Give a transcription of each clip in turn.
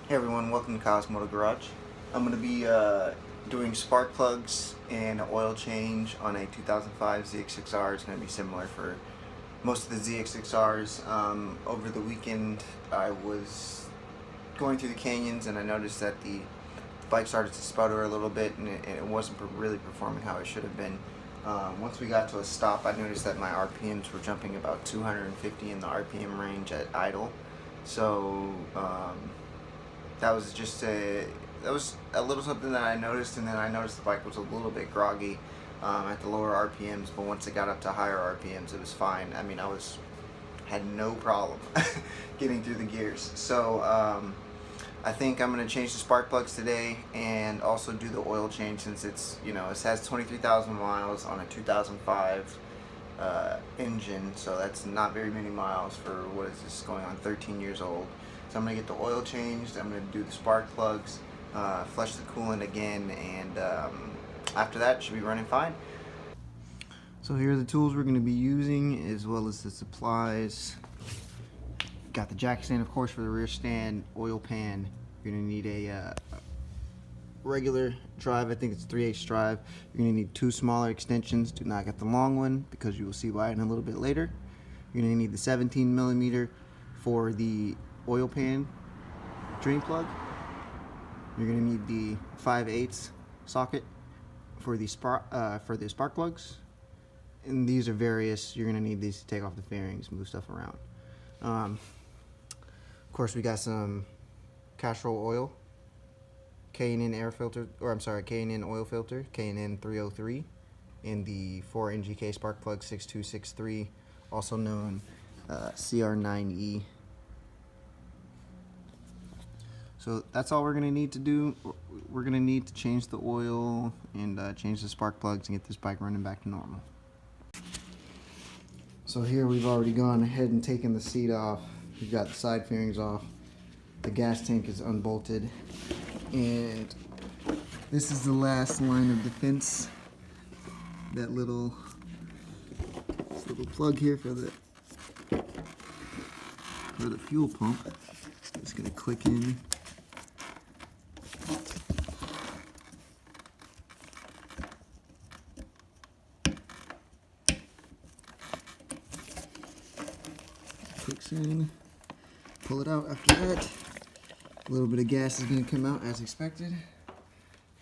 Hey everyone, welcome to Kyle's Moto Garage. I'm going to be doing spark plugs and an oil change on a 2005 Zx6r. It's going to be similar for most of the Zx6rs. Over the weekend I was going through the canyons and I noticed that the bike started to sputter a little bit and it wasn't really performing how it should have been. Once we got to a stop, I noticed that my RPMs were jumping about 250 in the RPM range at idle. So that was a little something that I noticed, and then I noticed the bike was a little bit groggy at the lower RPMs, but once it got up to higher RPMs it was fine. I mean, had no problem getting through the gears. So I think I'm going to change the spark plugs today and also do the oil change, since it has 23,000 miles on a 2005 engine, so that's not very many miles for what is this, going on 13 years old. So I'm going to get the oil changed, I'm going to do the spark plugs, flush the coolant again, and after that it should be running fine. So here are the tools we're going to be using, as well as the supplies. Got the jack stand, of course, for the rear stand, oil pan. You're going to need a regular drive, I think it's 3/8 drive. You're going to need two smaller extensions. Do not get the long one, because you will see why in a little bit later. You're going to need the 17mm for the oil pan drain plug. You're going to need the 5/8 socket for the spark plugs. And these are various. You're going to need these to take off the fairings, move stuff around. Of course, we got some Castrol oil, K&N air filter, or I'm sorry, K&N oil filter, K&N 303, and the 4NGK spark plug 6263, also known CR9E. So that's all we're going to need to do. We're going to need to change the oil and change the spark plugs and get this bike running back to normal. So here we've already gone ahead and taken the seat off. We've got the side fairings off. The gas tank is unbolted. And this is the last line of defense. That little plug here for the fuel pump. It's going to click in. Clicks in. Pull it out after that. A little bit of gas is going to come out as expected,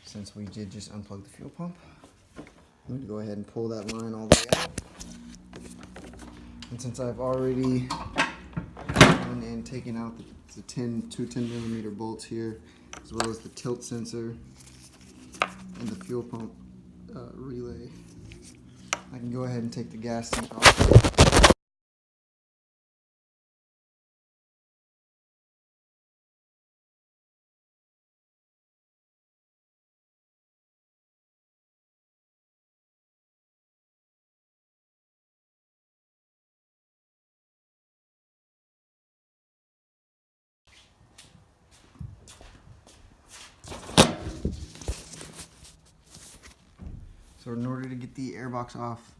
since we did just unplug the fuel pump. I'm going to go ahead and pull that line all the way out. And since I've already gone and taken out the two 10mm bolts here, as well as the tilt sensor and the fuel pump relay, I can go ahead and take the gas tank off. So in order to get the airbox off,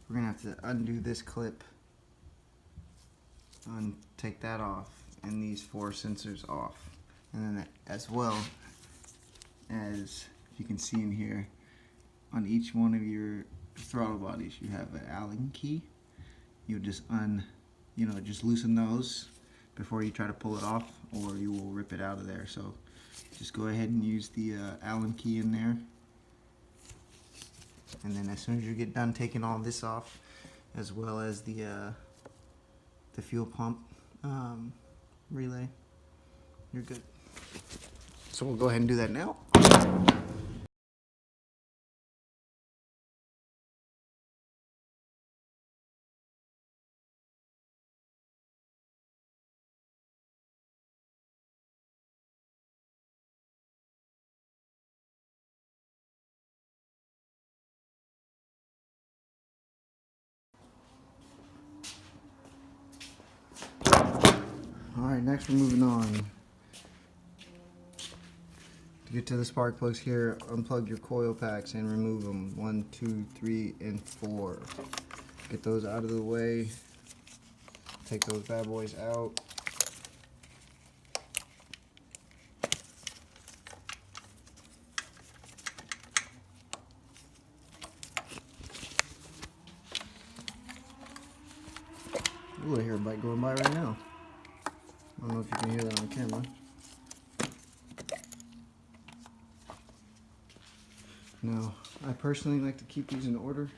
we're going to have to undo this clip and take that off, and these four sensors off. And then as well as you can see in here, on each one of your throttle bodies you have an Allen key. You'll just just loosen those before you try to pull it off, or you will rip it out of there. So just go ahead and use the Allen key in there. And then as soon as you get done taking all this off, as well as the fuel pump relay, you're good. So we'll go ahead and do that now. Alright, next we're moving on. To get to the spark plugs here, unplug your coil packs and remove them. 1, 2, 3, and 4. Get those out of the way. Take those bad boys out. motorbike going by right now. I don't know if you can hear that on camera. Now, I personally like to keep these in order.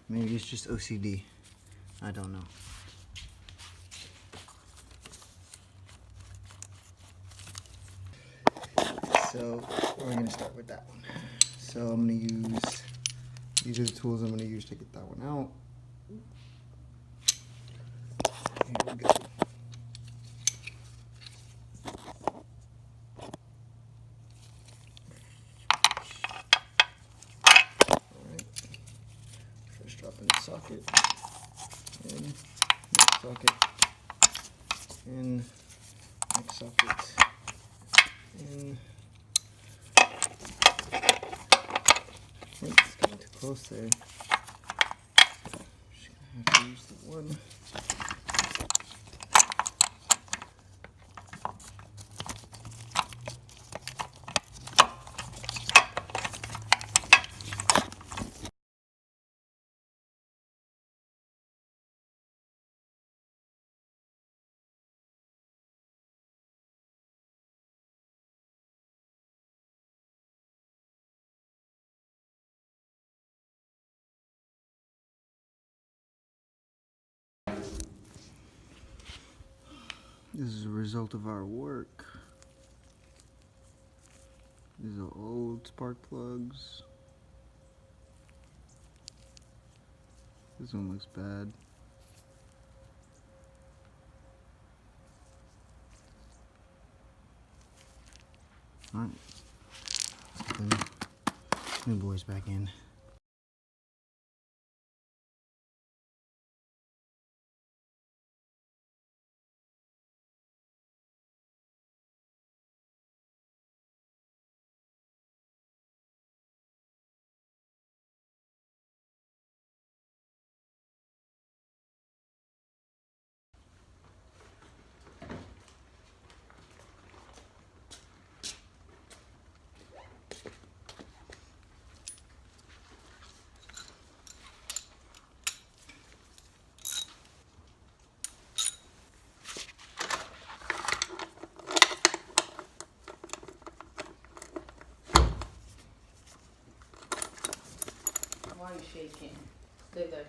Maybe it's just OCD. I don't know. So, we're going to start with that one. So, I'm going to use, these are the tools I'm going to use to get that one out. Here we go. Alright. First drop in the socket. In. Next socket. In. Next socket. In. It's getting too close there. Just gonna have to use the one. This is a result of our work. These are old spark plugs. This one looks bad. Alright. Let's put the new boys back in. Why are you shaking? Stay there.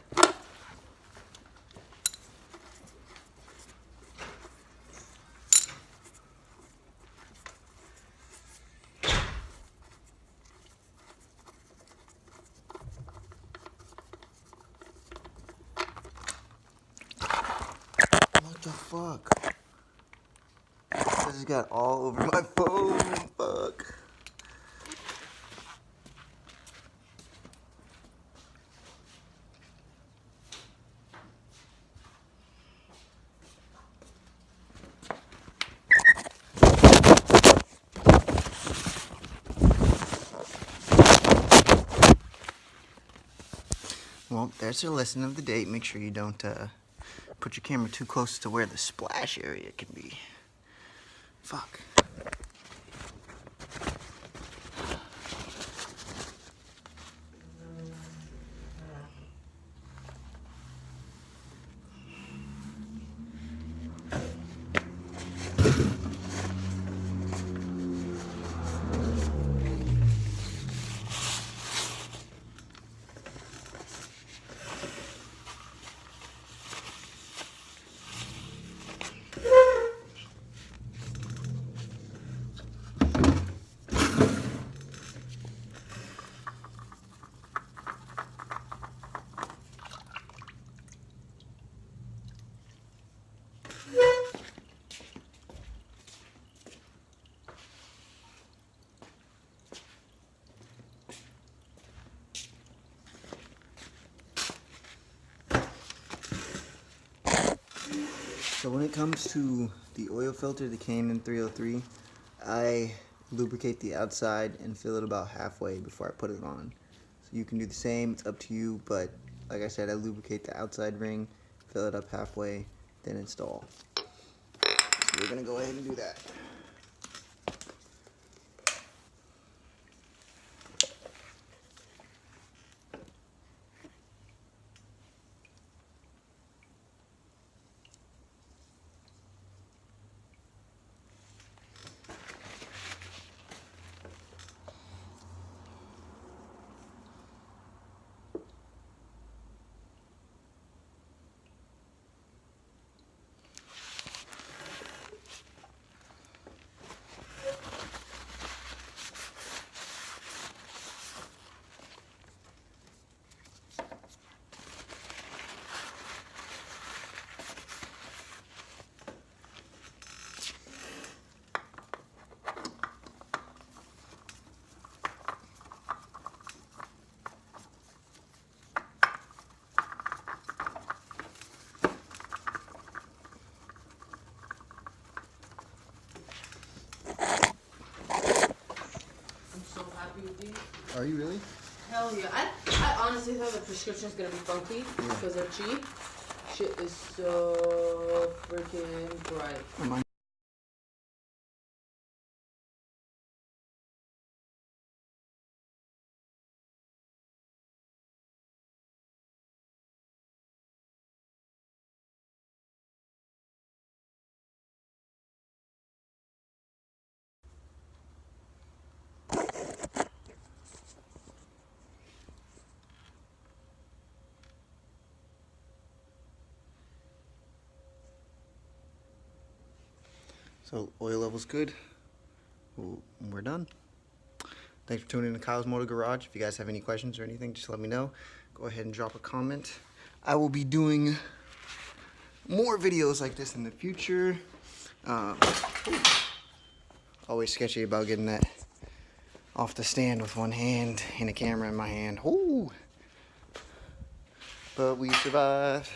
What the fuck? This has got all over my phone. Fuck. Well, there's your lesson of the day. Make sure you don't put your camera too close to where the splash area can be. Fuck. So when it comes to the oil filter, the Canon 303, I lubricate the outside and fill it about halfway before I put it on. So you can do the same, it's up to you, but like I said, I lubricate the outside ring, fill it up halfway, then install. So we're gonna go ahead and do that. Are you really? Hell yeah. I honestly thought the prescription's gonna be funky because they're cheap. Shit is so freaking bright. So oil level's good. We're done. Thanks for tuning in to Kyle's Motor Garage. If you guys have any questions or anything, just let me know. Go ahead and drop a comment. I will be doing more videos like this in the future. Always sketchy about getting that off the stand with one hand and a camera in my hand. Ooh. But we survived.